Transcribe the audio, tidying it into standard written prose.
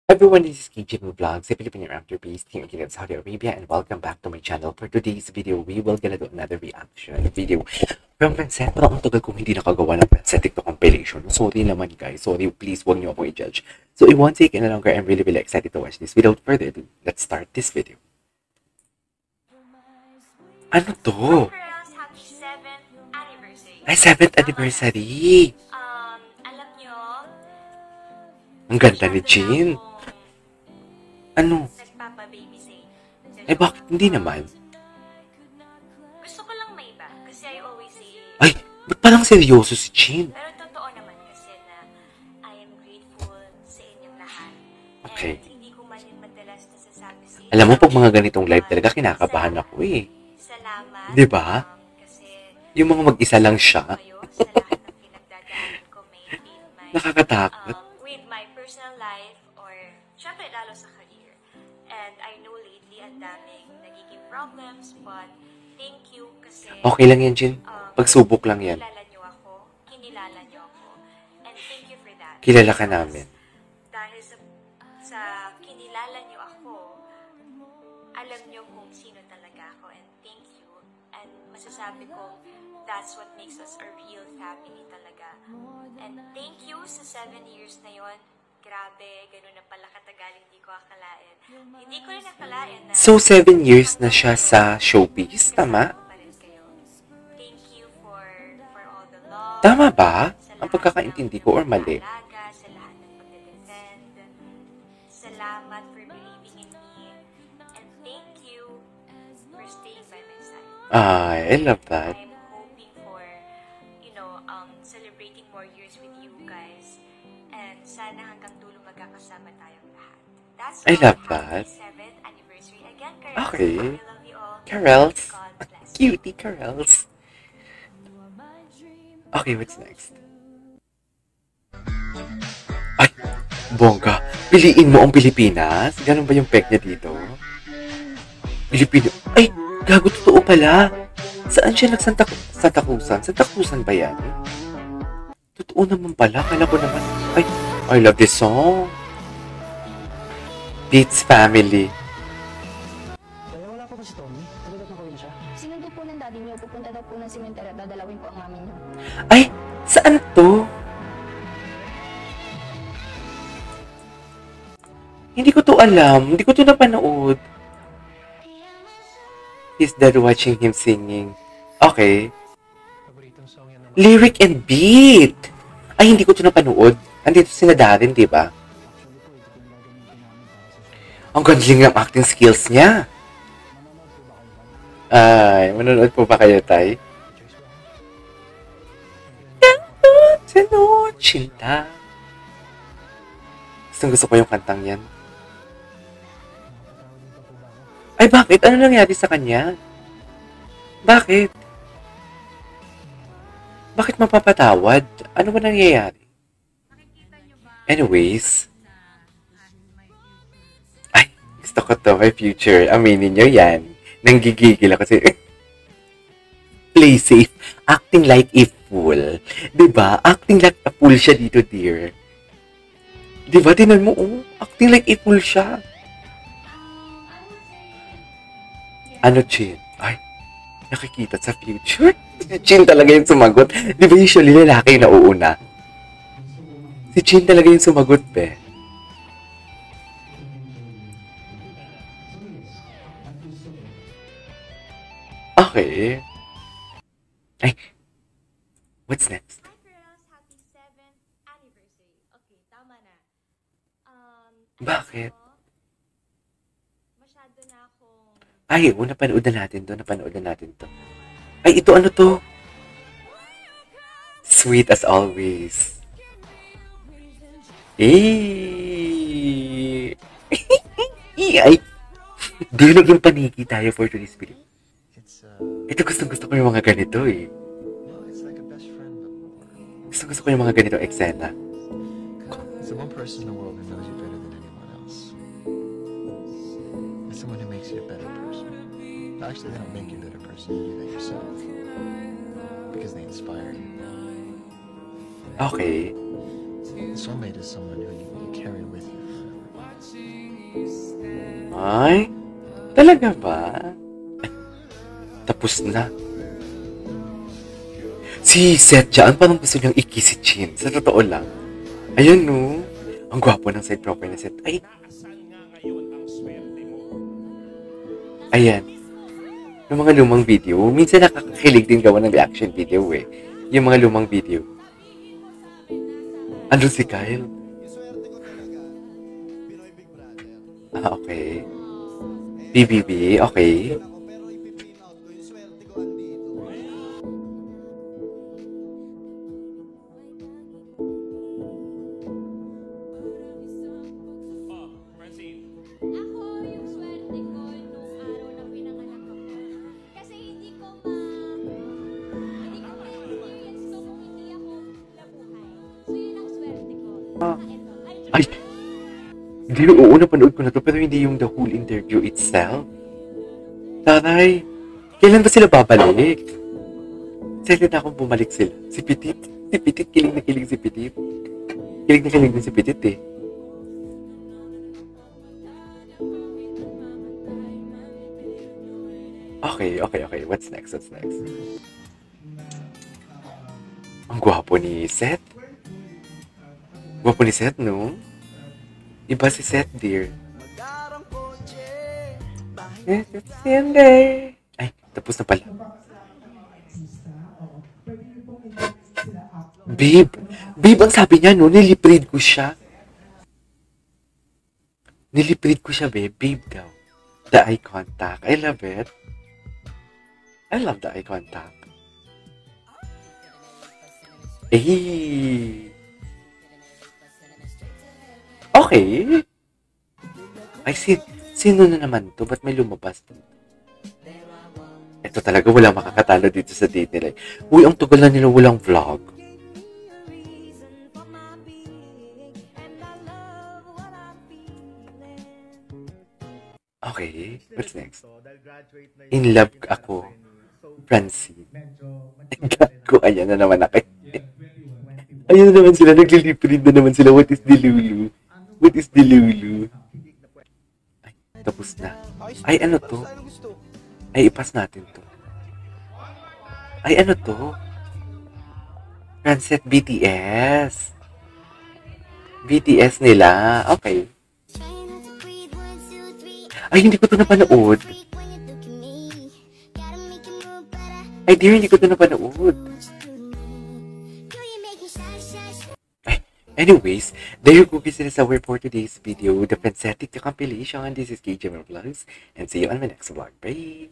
Everyone, this is KJ Vlogs, a Filipino afterpiece team in Saudi Arabia, and welcome back to my channel. For today's video, we will gonna do another reaction video from Pancet. Parang ang tagal kong hindi nakagawa ng Pancet TikTok compilation. Sorry naman guys, sorry, please huwag niyo ako i-judge. So it won't take any longer. I'm really excited to watch this. Without further ado, let's start this video. Ano to? Happy 7th anniversary. Ay, 7th anniversary! Alam nyo, Ang ganda ni Jean. Ano? nagpapa-baby say. Eh bakit hindi naman? Gusto ko lang may iba kasi I always say, Ay, ba't palang seryoso si Jean? pero totoo naman kasi na I am grateful sa inyong lahat. Okay. And hindi ko man yun madalas nasasabi sa inyo. Alam mo, pag mga ganitong live talaga, kinakabahan ako eh. Salamat. Di ba? Kasi Yung mga mag-isa lang siya. kayo sa lahat ng pinagdadaanan ko may in my Nakakatakot. with my personal life or syempre lalo sa career. And I know lately ang daming nagiging problems but thank you kasi Okay lang yan, Jean. Pagsubok lang yan. kinilala niyo ako. And thank you for that. Kilala ka namin. Dahil sa kinilala niyo ako, alam niyo kung sino talaga ako and thank you. And masasabi ko, that's what makes us a real family talaga. And thank you sa 7 years na yon. Grabe, ganun na pala katagal, hindi ko akalain. Hindi ko rin akalain na... So, 7 years na siya sa showbiz, tama? pa rin kayo. Thank you for all the love. Tama ba? Sa Ang lahat pagkakaintindi ng ko or mali? pag-aalaga, sa lahat ng pag-defend. Salamat for believing in me. And thank you for staying by my side. Ay, I love that. I'm hoping for, celebrating more years with you guys. And sana hanggang dulo magkakasama tayong lahat. That's I all. love Happy that. 7th anniversary again, Karels. Okay. I love you all. Karels. God bless. Cutie Karels. Okay, what's next? Ay, bongga. Piliin mo ang Pilipinas? Ganun ba yung peg niya dito? Pilipino. Ay, gago, totoo pala. Saan siya Santa Cruzan? Santa Cruzan ba yan? Totoo naman pala. Kala ko naman. Ay, I love this song. Beats Family. Kaya wala pa ba si Tommy? Talagat na ko siya? Sinundo po ng daddy niyo, pupunta daw po ng sementeryo at dadalawin po ang mami niyo. Ay, saan to? Hindi ko to alam. Hindi ko to napanood. He's dead watching him singing. Okay. Paboritong song yan naman. Lyric and beat. Ay, hindi ko to napanood. Andito sila Darin, di ba? Actually po, ito po yung gagamitin namin para sa show. Ang galing ng acting skills niya. Manonood po ba kayo, Ay, manonood po ba kayo, Tay? Choice mo? Cinta. Gusto ko yung kantang yan. Ay, bakit? Ano nangyari sa kanya? Bakit? Bakit mapapatawad? Ano ba nangyayari? Anyways. Ay, gusto ko to, my future. Aminin nyo yan. Nanggigigil ako kasi. Play safe. Acting like a fool. Diba? Acting like a fool siya dito, dear. Diba? Tinan mo, oh. Acting like a fool siya. Ano, Chin? Ay, nakikita sa future? Si Chin talaga yung sumagot. Di ba usually lalaki yung nauuna? Si Chin talaga yung sumagot, be. Okay. Ay, what's next? Hi, Karels. Happy 7th anniversary. Okay, tama na. Bakit? Masyado na akong... Ay, napanood na natin to. Ay, ito ano to? Sweet as always. Eh. Ay. Di naging paniki tayo for today's video. Ito gusto ko yung mga ganito eh. It's like a best friend, but more. Gusto ko yung mga ganito eksena. It's the one person in the world who knows you better than anyone else. It's someone who makes you a better person. Actually, they don't make you a better person. You make yourself. Because they inspire you. Okay. A soulmate is someone who you carry with you forever. Ay, talaga ba? Tapos na. Si Seth dyan, parang gusto niyang iki si Chin. Sa totoo lang. Ayun, no? Ang gwapo ng side proper na Seth. Ay. Ayan. Yung mga lumang video, minsan nakakakilig din gawa ng reaction video eh. Yung mga lumang video. Andun si Kyle. Ah, okay. BBB, okay. Ako yung swerte ko nung araw na pinanganak ako. Kasi hindi ko ma-experience to kung hindi ako nabuhay. So yun ang swerte ko. Ay! Hindi, oo, napanood ko na to, pero hindi yung the whole interview itself. Taray! Kailan ba sila babalik? Excited na akong bumalik sila. Si Petit. Si Petit, kilig na kilig si Petit. Kilig na kilig din si Petit eh. Okay. What's next? Ang gwapo ni Seth. Gwapo ni Seth, no? Iba si Seth, dear. It's Sunday. Ay, tapos na pala. Babe, ang sabi niya, no? Niliprid ko siya, babe. Babe daw. The eye contact. I love it. I love the eye contact. Eh. Okay. Ay, sino na naman to? Ba't may lumabas to? Ito talaga, walang makakatalo dito sa date nila. Uy, ang tagal na nila walang vlog. Okay, what's next? In love ako. Francine. Gago, ayan na naman ako. Ayan na naman sila, naglilipid na naman sila. What is the Lulu? Ay, tapos na. Ay, ano to? Ay, ipas natin to. Ay, ano to? Francette BTS. BTS nila. Okay. Ay, hindi ko to napanood. Ay, dear, hindi ko to napanood. Ay, anyways, there you go, guys. That's our for today's video, the Fantastic compilation. This is KJ Vlogs, and see you on my next vlog. Bye!